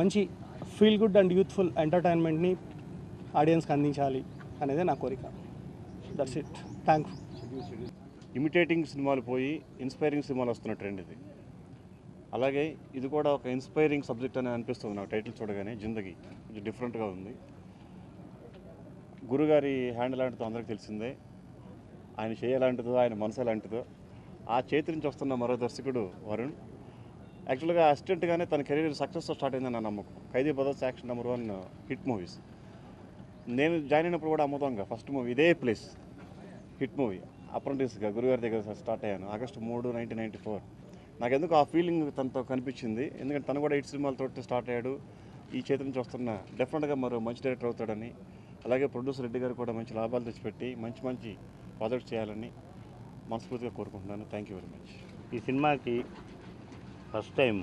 మంచి feel good and youthful ఎంటర్టైన్మెంట్ని ఆడియన్స్కి అందించాలి అనేది నా కోరిక. That's it. Thank you. Imitating సినిమాలు పోయి ఇన్స్పైరింగ్ సినిమాలు వస్తున్న ట్రెండ్ ఇది. అలాగే ఇది కూడా ఒక ఇన్స్పైరింగ్ సబ్జెక్ట్ అని అనిపిస్తుంది నాకు టైటిల్ చూడగానే. జిందగీ కొంచెం డిఫరెంట్గా ఉంది. గురుగారి హ్యాండ్ ఎలాంటిదో అందరికీ తెలిసిందే, ఆయన చేయలాంటిదో, ఆయన మనసు ఎలాంటిదో. ఆ చేతి నుంచి వస్తున్న మరో దర్శకుడు వరుణ్. యాక్చువల్గా అసిస్టెంట్గానే తన కెరీర్ సక్సెస్తో స్టార్ట్ అయిందని నా నమ్మకం. Khaidi brothers action number 1 hit movies. నేను జాయిన్ అయినప్పుడు కూడా అమ్ముతాంగా ఫస్ట్ మూవీ ఇదే ప్లేస్ హిట్ మూవీ. అప్రెంటిస్గా గురుగారి దగ్గర స్టార్ట్ అయ్యాను ఆగస్టు 3, 1994. నాకెందుకు ఆ ఫీలింగ్ తనతో కనిపించింది. ఎందుకంటే తను కూడా 8 సినిమాలతో స్టార్ట్ అయ్యాడు. ఈ చేతి నుంచి వస్తున్న డెఫినెట్గా మరో మంచి డైరెక్టర్ అవుతాడని, అలాగే ప్రొడ్యూసర్ రెడ్డి గారు కూడా మంచి లాభాలు తెచ్చిపెట్టి మంచి మంచి ప్రాజెక్ట్స్ చేయాలని మనస్ఫూర్తిగా కోరుకుంటున్నాను. Thank you very much. ఈ సినిమాకి ఫస్ట్ టైం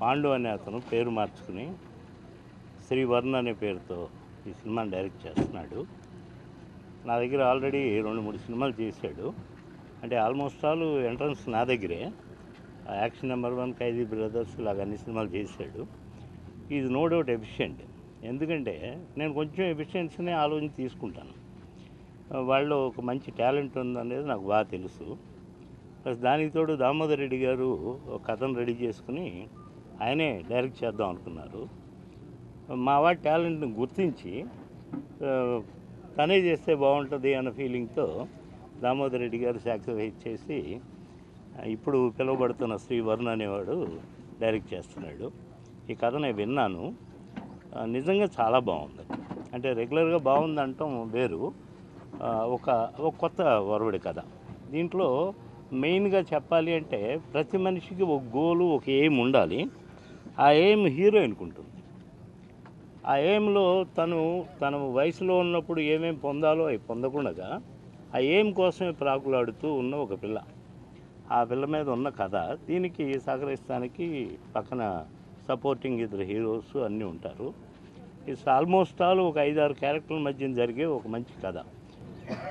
పాండు అనే అతను పేరు మార్చుకుని శ్రీ వరుణ్ అనే పేరుతో ఈ సినిమాని డైరెక్ట్ చేస్తున్నాడు. నా దగ్గర ఆల్రెడీ 2-3 సినిమాలు చేశాడు. అంటే ఆల్మోస్ట్ ఆల్ ఎంట్రన్స్ నా దగ్గరే. యాక్షన్ నెంబర్ 1, ఖైదీ బ్రదర్స్ ఇలాగ అన్ని సినిమాలు చేశాడు. Is no doubt efficient. ఎందుకంటే నేను కొంచెం ఎఫిషియన్సీనే ఆలోచన తీసుకుంటాను. వాళ్ళు ఒక మంచి టాలెంట్ ఉందనేది నాకు బాగా తెలుసు. ప్లస్ దానికి తోడు దామోదర్ రెడ్డి గారు ఒక కథను రెడీ చేసుకుని ఆయనే డైరెక్ట్ చేద్దాం అనుకున్నారు. మా వాడి టాలెంట్ని గుర్తించి తనే చేస్తే బాగుంటుంది అన్న ఫీలింగ్తో దామోదర్ రెడ్డి గారు సాక్రిఫైస్ చేసి ఇప్పుడు పిలువబడుతున్న శ్రీ వరుణ్ అనేవాడు డైరెక్ట్ చేస్తున్నాడు. ఈ కథ నేను విన్నాను, నిజంగా చాలా బాగుంది. అంటే రెగ్యులర్గా బాగుంది అంటాం వేరు, ఒక కొత్త వరవడి కథ. దీంట్లో మెయిన్గా చెప్పాలి అంటే ప్రతి మనిషికి ఒక గోలు, ఒక ఎయిమ్ ఉండాలి. ఆ ఎయిమ్ హీరోయిన్కి ఉంటుంది. ఆ ఎయిమ్లో తన వయసులో ఉన్నప్పుడు ఏమేమి పొందాలో అవి పొందకుండా ఆ ఎయిమ్ కోసమే ప్రాకులాడుతూ ఉన్న ఒక పిల్ల. ఆ పిల్ల మీద ఉన్న కథ. దీనికి సహకరిస్తానికి పక్కన సపోర్టింగ్ 2 హీరోస్ అన్నీ ఉంటారు. ఇట్స్ ఆల్మోస్ట్ ఆల్ ఒక 5-6 క్యారెక్టర్ల మధ్య జరిగే ఒక మంచి కథ.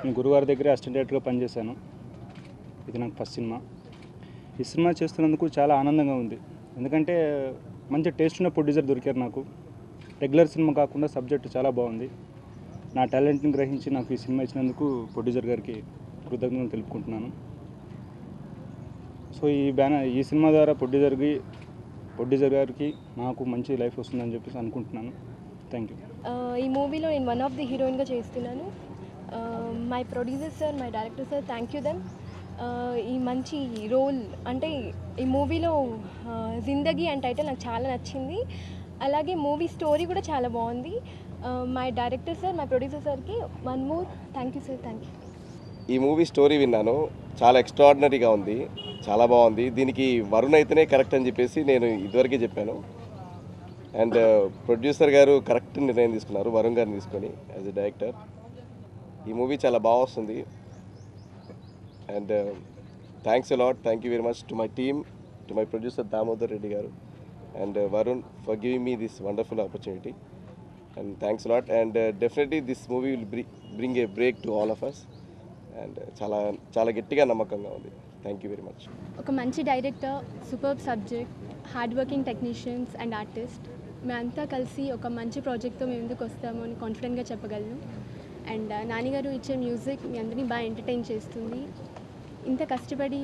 నేను గురువారి దగ్గర అసిస్టెంట్ డైరెక్టర్గా పనిచేశాను. ఇది నాకు ఫస్ట్ సినిమా. ఈ సినిమా చేస్తున్నందుకు చాలా ఆనందంగా ఉంది. ఎందుకంటే మంచి టేస్ట్ ఉన్న ప్రొడ్యూసర్ దొరికారు నాకు. రెగ్యులర్ సినిమా కాకుండా సబ్జెక్ట్ చాలా బాగుంది. నా టాలెంట్ని గ్రహించి నాకు ఈ సినిమా ఇచ్చినందుకు ప్రొడ్యూసర్ గారికి కృతజ్ఞతలు తెలుపుకుంటున్నాను. సో ఈ సినిమా ద్వారా ప్రొడ్యూసర్ గారికి నాకు మంచి లైఫ్ వస్తుందని చెప్పేసి అనుకుంటున్నాను. Thank you. ఈ మూవీలో నేను వన్ ఆఫ్ ది హీరోయిన్గా చేస్తున్నాను. My producer sir, my director sir, thank you them. ఈ మంచి రోల్ అంటే ఈ మూవీలో జిందగీ అండ్ టైటిల్ నాకు చాలా నచ్చింది. అలాగే మూవీ స్టోరీ కూడా చాలా బాగుంది. My director sir, my producer సార్కి one more thank you sir. Thank you. ఈ మూవీ స్టోరీ విన్నాను, చాలా ఎక్స్ట్రాడినరీగా ఉంది, చాలా బాగుంది. దీనికి వరుణ్ అయితేనే కరెక్ట్ అని చెప్పేసి నేను ఇదివరకే చెప్పాను. అండ్ ప్రొడ్యూసర్ గారు కరెక్ట్ నిర్ణయం తీసుకున్నారు, వరుణ్ గారిని తీసుకొని యాజ్ ఎ డైరెక్టర్. ఈ మూవీ చాలా బాగా వస్తుంది. And thanks a lot, thank you very much to my team, to my producer Damodar Reddy గారు and Varun for giving me this wonderful opportunity, and thanks a lot. And definitely this movie will bring a break to all of us, and చాలా గట్టిగా నమ్మకంగా ఉంది. Thank you very much. ఒక మంచి director, superb subject, hard working technicians and artist, మేమంతా కలిసి ఒక మంచి ప్రాజెక్ట్తో మేము ఎందుకు వస్తామో అని కాన్ఫిడెంట్గా చెప్పగలను. అండ్ నాన్నగారు ఇచ్చే మ్యూజిక్ మీ అందరినీ బాగా ఎంటర్టైన్ చేస్తుంది. ఇంత కష్టపడి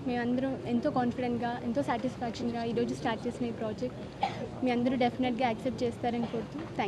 మేమందరం ఎంతో కాన్ఫిడెంట్గా, ఎంతో సాటిస్ఫాక్షన్గా ఈరోజు స్టార్ట్ చేసిన ఈ ప్రాజెక్ట్ మీ అందరూ డెఫినెట్గా యాక్సెప్ట్ చేస్తారని కోరుతూ థ్యాంక్ యూ.